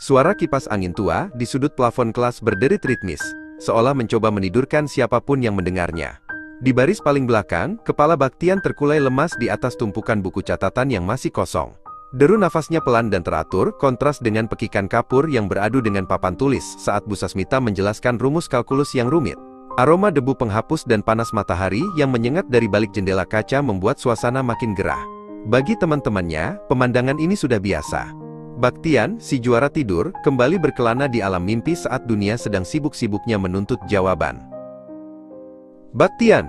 Suara kipas angin tua di sudut plafon kelas berderit ritmis, seolah mencoba menidurkan siapapun yang mendengarnya. Di baris paling belakang, kepala Baktian terkulai lemas di atas tumpukan buku catatan yang masih kosong. Deru nafasnya pelan dan teratur, kontras dengan pekikan kapur yang beradu dengan papan tulis saat Bu Sasmita menjelaskan rumus kalkulus yang rumit. Aroma debu penghapus dan panas matahari yang menyengat dari balik jendela kaca membuat suasana makin gerah. Bagi teman-temannya, pemandangan ini sudah biasa. Baktian, si juara tidur, kembali berkelana di alam mimpi saat dunia sedang sibuk-sibuknya menuntut jawaban. Baktian!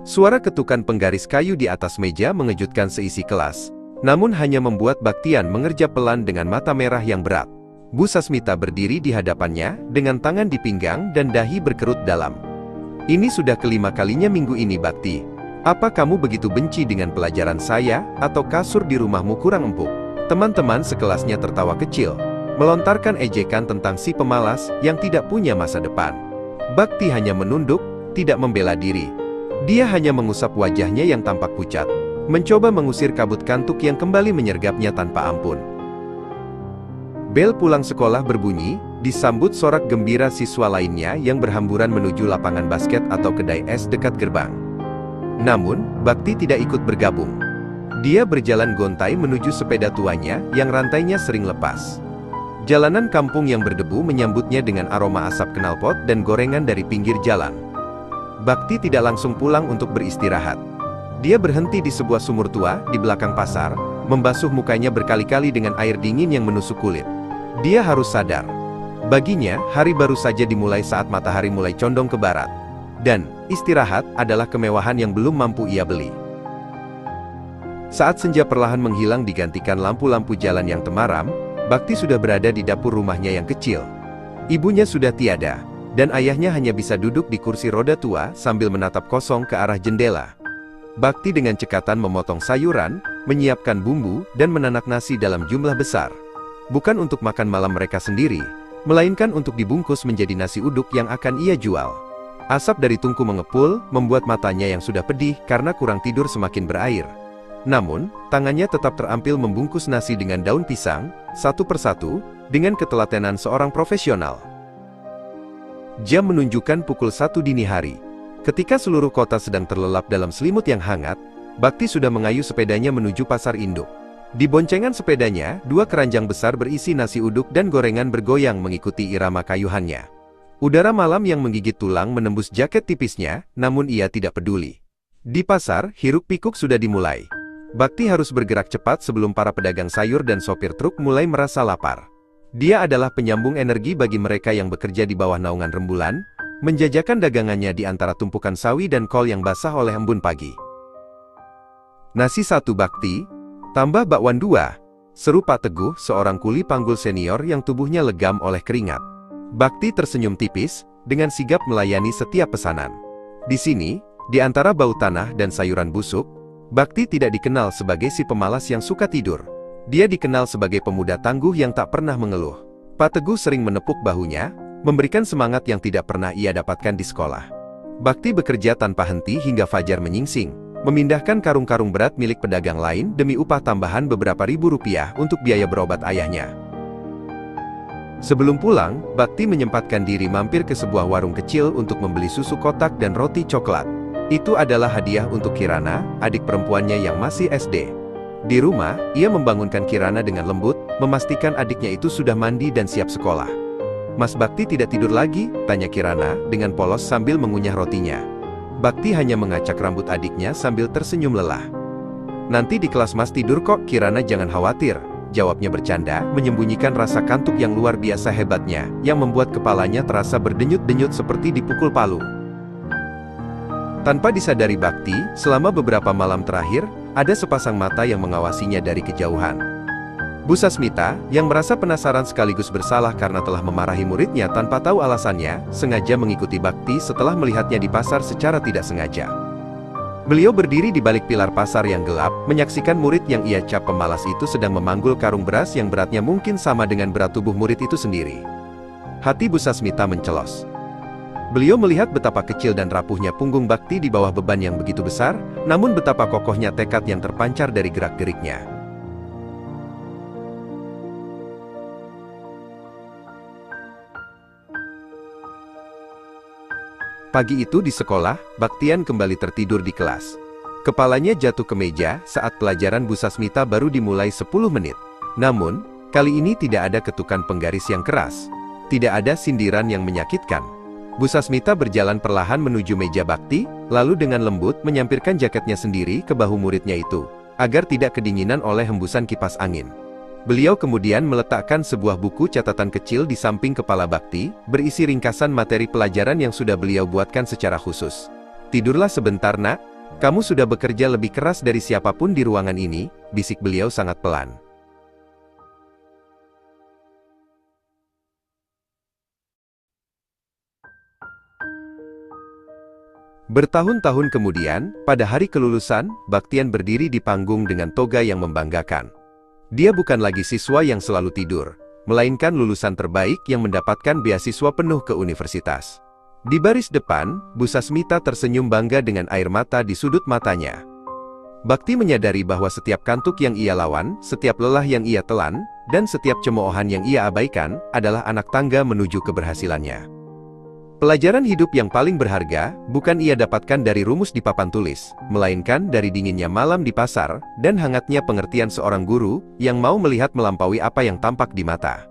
Suara ketukan penggaris kayu di atas meja mengejutkan seisi kelas, namun hanya membuat Baktian mengerjap pelan dengan mata merah yang berat. Bu Sasmita berdiri di hadapannya, dengan tangan di pinggang dan dahi berkerut dalam. Ini sudah kelima kalinya minggu ini, Bakti. Apa kamu begitu benci dengan pelajaran saya, atau kasur di rumahmu kurang empuk? Teman-teman sekelasnya tertawa kecil, melontarkan ejekan tentang si pemalas yang tidak punya masa depan. Bakti hanya menunduk, tidak membela diri. Dia hanya mengusap wajahnya yang tampak pucat, mencoba mengusir kabut kantuk yang kembali menyergapnya tanpa ampun. Bel pulang sekolah berbunyi, disambut sorak gembira siswa lainnya yang berhamburan menuju lapangan basket atau kedai es dekat gerbang. Namun, Bakti tidak ikut bergabung. Dia berjalan gontai menuju sepeda tuanya yang rantainya sering lepas. Jalanan kampung yang berdebu menyambutnya dengan aroma asap knalpot dan gorengan dari pinggir jalan. Bakti tidak langsung pulang untuk beristirahat. Dia berhenti di sebuah sumur tua di belakang pasar, membasuh mukanya berkali-kali dengan air dingin yang menusuk kulit. Dia harus sadar. Baginya, hari baru saja dimulai saat matahari mulai condong ke barat. Dan, istirahat adalah kemewahan yang belum mampu ia beli. Saat senja perlahan menghilang digantikan lampu-lampu jalan yang temaram, Bakti sudah berada di dapur rumahnya yang kecil. Ibunya sudah tiada, dan ayahnya hanya bisa duduk di kursi roda tua sambil menatap kosong ke arah jendela. Bakti dengan cekatan memotong sayuran, menyiapkan bumbu, dan menanak nasi dalam jumlah besar. Bukan untuk makan malam mereka sendiri, melainkan untuk dibungkus menjadi nasi uduk yang akan ia jual. Asap dari tungku mengepul, membuat matanya yang sudah pedih karena kurang tidur semakin berair. Namun, tangannya tetap terampil membungkus nasi dengan daun pisang, satu persatu, dengan ketelatenan seorang profesional. Jam menunjukkan pukul 1 dini hari. Ketika seluruh kota sedang terlelap dalam selimut yang hangat, Bakti sudah mengayuh sepedanya menuju pasar induk. Di boncengan sepedanya, 2 keranjang besar berisi nasi uduk dan gorengan bergoyang mengikuti irama kayuhannya. Udara malam yang menggigit tulang menembus jaket tipisnya, namun ia tidak peduli. Di pasar, hiruk-pikuk sudah dimulai. Bakti harus bergerak cepat sebelum para pedagang sayur dan sopir truk mulai merasa lapar. Dia adalah penyambung energi bagi mereka yang bekerja di bawah naungan rembulan, menjajakan dagangannya di antara tumpukan sawi dan kol yang basah oleh embun pagi. Nasi 1 Bakti, tambah bakwan 2, seru Pak Teguh, seorang kuli panggul senior yang tubuhnya legam oleh keringat. Bakti tersenyum tipis, dengan sigap melayani setiap pesanan. Di sini, di antara bau tanah dan sayuran busuk, Bakti tidak dikenal sebagai si pemalas yang suka tidur. Dia dikenal sebagai pemuda tangguh yang tak pernah mengeluh. Pak Teguh sering menepuk bahunya, memberikan semangat yang tidak pernah ia dapatkan di sekolah. Bakti bekerja tanpa henti hingga fajar menyingsing, memindahkan karung-karung berat milik pedagang lain demi upah tambahan beberapa ribu rupiah untuk biaya berobat ayahnya. Sebelum pulang, Bakti menyempatkan diri mampir ke sebuah warung kecil untuk membeli susu kotak dan roti coklat. Itu adalah hadiah untuk Kirana, adik perempuannya yang masih SD. Di rumah, ia membangunkan Kirana dengan lembut, memastikan adiknya itu sudah mandi dan siap sekolah. "Mas Bakti tidak tidur lagi?" tanya Kirana, dengan polos sambil mengunyah rotinya. Bakti hanya mengacak rambut adiknya sambil tersenyum lelah. "Nanti di kelas Mas tidur kok, Kirana, jangan khawatir," jawabnya bercanda, menyembunyikan rasa kantuk yang luar biasa hebatnya, yang membuat kepalanya terasa berdenyut-denyut seperti dipukul palu. Tanpa disadari Bakti, selama beberapa malam terakhir, ada sepasang mata yang mengawasinya dari kejauhan. Bu Sasmita, yang merasa penasaran sekaligus bersalah karena telah memarahi muridnya tanpa tahu alasannya, sengaja mengikuti Bakti setelah melihatnya di pasar secara tidak sengaja. Beliau berdiri di balik pilar pasar yang gelap, menyaksikan murid yang ia cap pemalas itu sedang memanggul karung beras yang beratnya mungkin sama dengan berat tubuh murid itu sendiri. Hati Bu Sasmita mencelos. Beliau melihat betapa kecil dan rapuhnya punggung Bakti di bawah beban yang begitu besar, namun betapa kokohnya tekad yang terpancar dari gerak-geriknya. Pagi itu di sekolah, Baktian kembali tertidur di kelas. Kepalanya jatuh ke meja saat pelajaran Bu Sasmita baru dimulai 10 menit. Namun, kali ini tidak ada ketukan penggaris yang keras. Tidak ada sindiran yang menyakitkan. Bu Sasmita berjalan perlahan menuju meja Bakti, lalu dengan lembut menyampirkan jaketnya sendiri ke bahu muridnya itu, agar tidak kedinginan oleh hembusan kipas angin. Beliau kemudian meletakkan sebuah buku catatan kecil di samping kepala Bakti, berisi ringkasan materi pelajaran yang sudah beliau buatkan secara khusus. "Tidurlah sebentar, Nak. Kamu sudah bekerja lebih keras dari siapapun di ruangan ini," bisik beliau sangat pelan. Bertahun-tahun kemudian, pada hari kelulusan, Baktian berdiri di panggung dengan toga yang membanggakan. Dia bukan lagi siswa yang selalu tidur, melainkan lulusan terbaik yang mendapatkan beasiswa penuh ke universitas. Di baris depan, Bu Sasmita tersenyum bangga dengan air mata di sudut matanya. Bakti menyadari bahwa setiap kantuk yang ia lawan, setiap lelah yang ia telan, dan setiap cemoohan yang ia abaikan, adalah anak tangga menuju keberhasilannya. Pelajaran hidup yang paling berharga, bukan ia dapatkan dari rumus di papan tulis, melainkan dari dinginnya malam di pasar, dan hangatnya pengertian seorang guru, yang mau melihat melampaui apa yang tampak di mata.